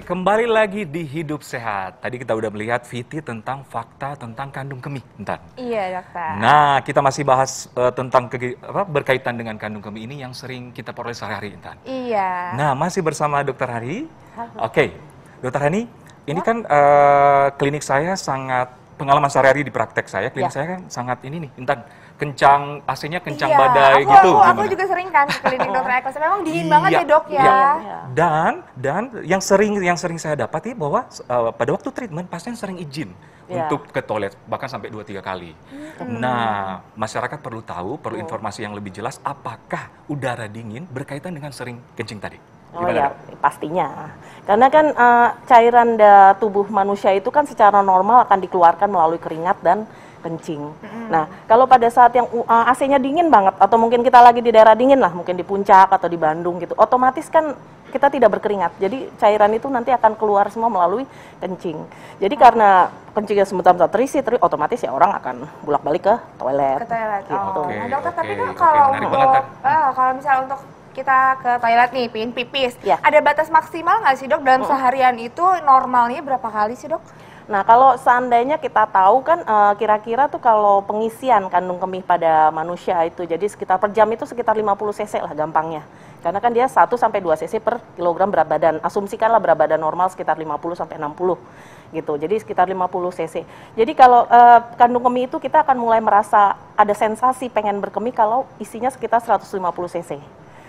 Kembali lagi di Hidup Sehat. Tadi kita udah melihat Viti tentang fakta tentang kandung kemih, Intan. Iya, dokter. Nah, kita masih bahas tentang berkaitan dengan kandung kemih ini yang sering kita peroleh sehari-hari, Intan. Iya. Nah, masih bersama Dokter Hani. Oke, Dokter Hani, ini kan klinik saya sangat, pengalaman sehari-hari di praktek saya, klinik saya kan sangat ini nih, Intan, kencang, AC-nya kencang badai gitu. Aku juga sering kan ke klinik dokter Eko. Memang dingin banget ya, Dok ya. Dan yang sering saya dapati bahwa pada waktu treatment pasien sering izin untuk ke toilet bahkan sampai 2-3 kali. Nah, masyarakat perlu tahu, perlu informasi yang lebih jelas apakah udara dingin berkaitan dengan sering kencing tadi. Oh ya, pastinya. Karena kan cairan tubuh manusia itu kan secara normal akan dikeluarkan melalui keringat dan kencing. Nah, kalau pada saat yang AC-nya dingin banget, atau mungkin kita lagi di daerah dingin lah, mungkin di puncak atau di Bandung gitu, otomatis kan kita tidak berkeringat. Jadi cairan itu nanti akan keluar semua melalui kencing. Jadi karena kencingnya sebentar-bentar terisi, otomatis ya orang akan bolak-balik ke toilet. Ke toilet. Gitu. Nah, dokter, tapi kan kalau misalnya untuk kita ke toilet nih, pingin pipis, ada batas maksimal nggak sih, Dok? Dalam seharian itu normalnya berapa kali sih, Dok? Nah, kalau seandainya kita tahu kan kira-kira tuh kalau pengisian kandung kemih pada manusia itu jadi sekitar per jam itu sekitar 50 cc lah gampangnya. Karena kan dia 1 sampai 2 cc per kilogram berat badan. Asumsikanlah berat badan normal sekitar 50 sampai 60 gitu. Jadi sekitar 50 cc. Jadi kalau kandung kemih itu kita akan mulai merasa ada sensasi pengen berkemih kalau isinya sekitar 150 cc.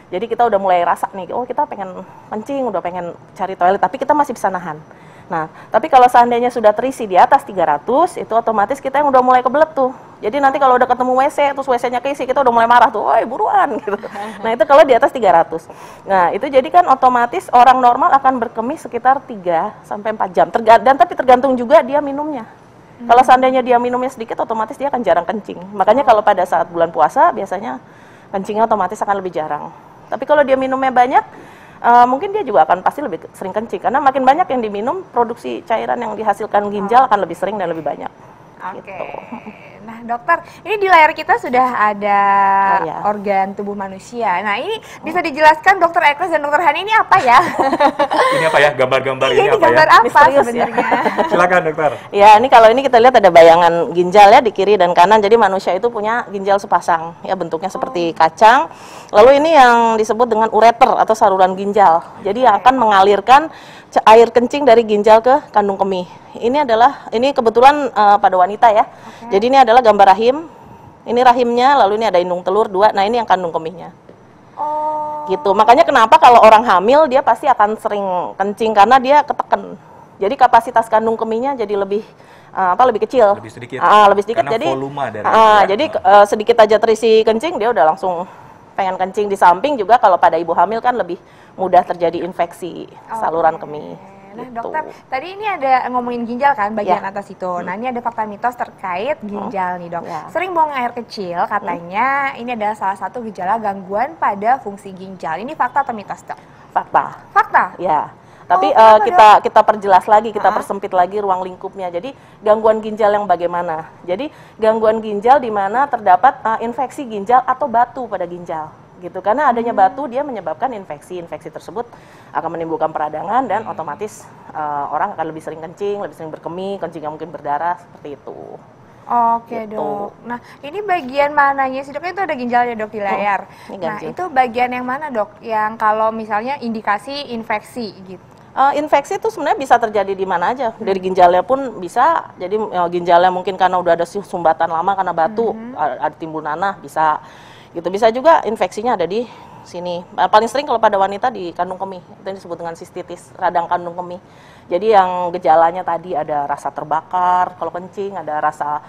Jadi kita udah mulai rasa nih, oh kita pengen kencing, udah pengen cari toilet, tapi kita masih bisa nahan. Nah, tapi kalau seandainya sudah terisi di atas 300, itu otomatis kita yang udah mulai kebelet tuh. Jadi nanti kalau udah ketemu WC, terus WC-nya keisi, kita udah mulai marah tuh, woi buruan gitu. Nah, itu kalau di atas 300. Nah, itu jadi kan otomatis orang normal akan berkemih sekitar 3 sampai 4 jam. Dan tapi tergantung juga dia minumnya. Kalau seandainya dia minumnya sedikit, otomatis dia akan jarang kencing. Makanya kalau pada saat bulan puasa, biasanya kencingnya otomatis akan lebih jarang. Tapi kalau dia minumnya banyak, mungkin dia juga akan pasti lebih sering kencing. Karena makin banyak yang diminum, produksi cairan yang dihasilkan ginjal akan lebih sering dan lebih banyak. Oke. Gitu. Nah, dokter, ini di layar kita sudah ada organ tubuh manusia. Nah, ini bisa dijelaskan dokter Ekles dan dokter Hani ini apa ya? Ini apa ya? Gambar-gambar ini apa gambar ya? apa sebenarnya? Silakan, dokter. Ya, ini kalau ini kita lihat ada bayangan ginjal ya di kiri dan kanan. Jadi manusia itu punya ginjal sepasang. Ya, bentuknya seperti kacang. Lalu ini yang disebut dengan ureter atau saluran ginjal. Jadi yang akan mengalirkan air kencing dari ginjal ke kandung kemih. Ini kebetulan pada wanita ya. Jadi ini adalah gambar rahim. Ini rahimnya, lalu ini ada indung telur 2. Nah, ini yang kandung kemihnya. Gitu. Makanya kenapa kalau orang hamil dia pasti akan sering kencing karena dia ketekan. Jadi kapasitas kandung kemihnya jadi lebih lebih kecil. Lebih sedikit. Lebih sedikit. Karena jadi volume dari jadi sedikit aja terisi kencing dia udah langsung pengen kencing. Di samping juga kalau pada ibu hamil kan lebih mudah terjadi infeksi saluran kemih. Nah, gitu. dokter, tadi ini ada ngomongin ginjal kan bagian atas itu. Nah, ini ada fakta mitos terkait ginjal nih, Dok. Sering buang air kecil, katanya ini adalah salah satu gejala gangguan pada fungsi ginjal. Ini fakta atau mitos, Dok? Fakta. Fakta? Ya. Tapi kita perjelas lagi, kita persempit lagi ruang lingkupnya. Jadi gangguan ginjal yang bagaimana? Jadi gangguan ginjal di mana terdapat infeksi ginjal atau batu pada ginjal. Gitu. Karena adanya batu dia menyebabkan infeksi tersebut akan menimbulkan peradangan dan otomatis orang akan lebih sering kencing, lebih sering berkemih, kencingnya mungkin berdarah seperti itu. Oke, gitu. Dok. Nah, ini bagian mananya sih, Dok? Itu ada ginjalnya, Dok, di layar. Nah, itu bagian yang mana, Dok? Yang kalau misalnya indikasi infeksi gitu. Infeksi itu sebenarnya bisa terjadi di mana aja. Dari ginjalnya pun bisa. Jadi ginjalnya mungkin karena udah ada sumbatan lama karena batu, ada timbul nanah, bisa. Gitu. Bisa juga infeksinya ada di sini. Paling sering kalau pada wanita di kandung kemih, itu yang disebut dengan sistitis, radang kandung kemih. Jadi yang gejalanya tadi ada rasa terbakar, kalau kencing ada rasa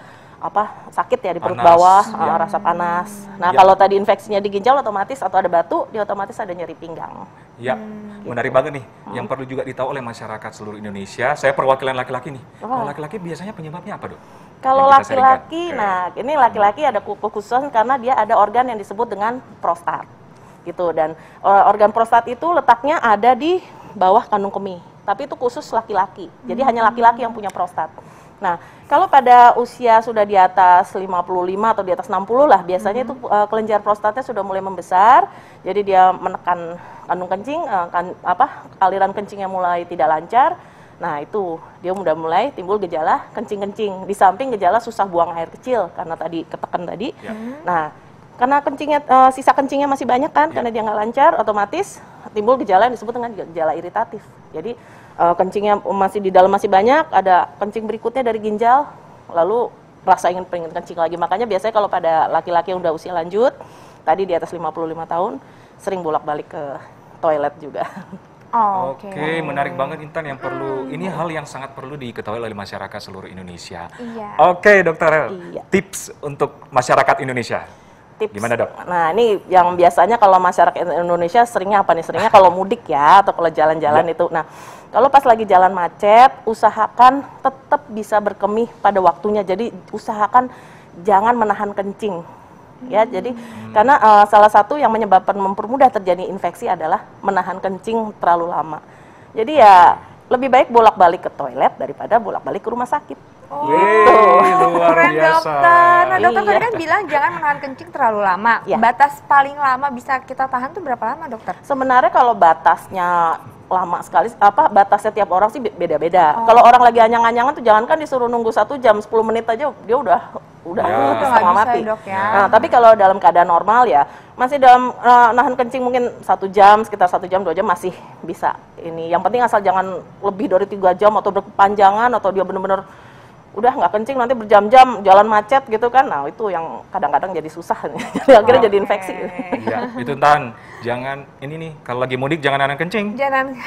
sakit ya di perut panas, bawah, ya. rasa panas. Nah, Ya. kalau tadi infeksinya di ginjal otomatis atau ada batu, dia otomatis ada nyeri pinggang. Ya, menarik banget nih. Yang perlu juga ditahu oleh masyarakat seluruh Indonesia. Saya perwakilan laki-laki nih. Kalau laki-laki biasanya penyebabnya apa, Dok? Kalau Yang kita laki-laki, sharingkan. nah ini laki-laki ada kekhususan karena dia ada organ yang disebut dengan prostat, gitu. Dan organ prostat itu letaknya ada di bawah kandung kemih. Tapi itu khusus laki-laki. Jadi hanya laki-laki yang punya prostat. Nah, kalau pada usia sudah di atas 55 atau di atas 60 lah, biasanya itu kelenjar prostatnya sudah mulai membesar. Jadi dia menekan kandung kencing, aliran kencingnya mulai tidak lancar. Nah, itu dia udah mulai timbul gejala kencing-kencing. Di samping gejala susah buang air kecil karena tadi ketekan tadi. Ya. Nah, karena kencingnya sisa kencingnya masih banyak kan, karena dia nggak lancar, otomatis timbul gejala yang disebut dengan gejala iritatif. Jadi kencingnya masih di dalam masih banyak, ada kencing berikutnya dari ginjal, lalu rasa pengen kencing lagi. Makanya biasanya kalau pada laki-laki yang udah usia lanjut, tadi di atas 55 tahun, sering bolak-balik ke toilet juga. Oke, menarik banget Intan yang perlu. Ini hal yang sangat perlu diketahui oleh masyarakat seluruh Indonesia. Iya. Oke, Dokter Rel. Iya. Tips untuk masyarakat Indonesia. Tips. Gimana, Dok? Nah, ini yang biasanya kalau masyarakat Indonesia seringnya apa nih? Seringnya kalau mudik ya, atau kalau jalan-jalan itu. Nah, kalau pas lagi jalan macet, usahakan tetap bisa berkemih pada waktunya. Jadi, usahakan jangan menahan kencing. Ya, jadi karena salah satu yang menyebabkan mempermudah terjadi infeksi adalah menahan kencing terlalu lama. Jadi ya lebih baik bolak-balik ke toilet daripada bolak-balik ke rumah sakit. Luar Keren, biasa. dokter. Nah, dokter tadi Iya. kan bilang jangan menahan kencing terlalu lama. Iya. Batas paling lama bisa kita tahan tuh berapa lama, dokter? Sebenarnya kalau batasnya lama sekali, batasnya tiap orang sih beda-beda. Kalau orang lagi anyang-anyangan tuh jangankan disuruh nunggu 1 jam, 10 menit aja dia udah Ya. Itu nggak setengah bisa mati. ya, dok ya. Nah, tapi kalau dalam keadaan normal ya masih dalam nahan kencing mungkin 1 jam, sekitar 1 jam 2 jam masih bisa ini. Yang penting asal jangan lebih dari 3 jam atau berkepanjangan atau dia benar-benar udah nggak kencing nanti berjam-jam jalan macet gitu kan. Nah, itu yang kadang-kadang jadi susah jadi akhirnya jadi infeksi. Iya, itu Tan. Jangan ini nih, kalau lagi mudik jangan nahan kencing. Jangan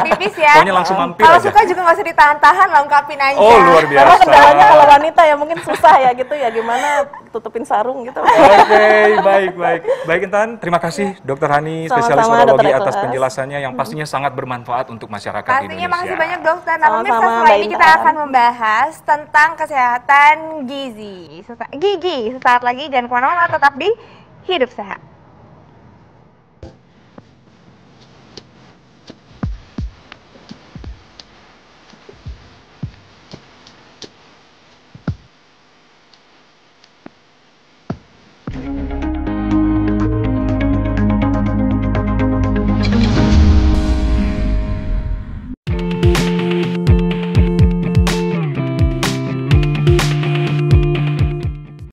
tipis ya. Pokoknya langsung mampir Kalau aja. suka juga nggak usah ditahan-tahan, lengkapin aja. Oh, luar biasa. Karena kendalanya kalau wanita ya mungkin susah ya gitu ya, gimana tutupin sarung gitu. Oke, baik. Baik Intan, terima kasih Dr. Hani, spesialis Sama-sama, urologi Dr. atas Ikhlas. penjelasannya yang pastinya sangat bermanfaat untuk masyarakat Pastinya Indonesia. makasih banyak dokter. Nah, pemirsa Sama-sama, setelah Mbak ini kita Intan. akan membahas tentang kesehatan gigi. Sesaat lagi, jangan kemana-mana, tetap di Hidup Sehat.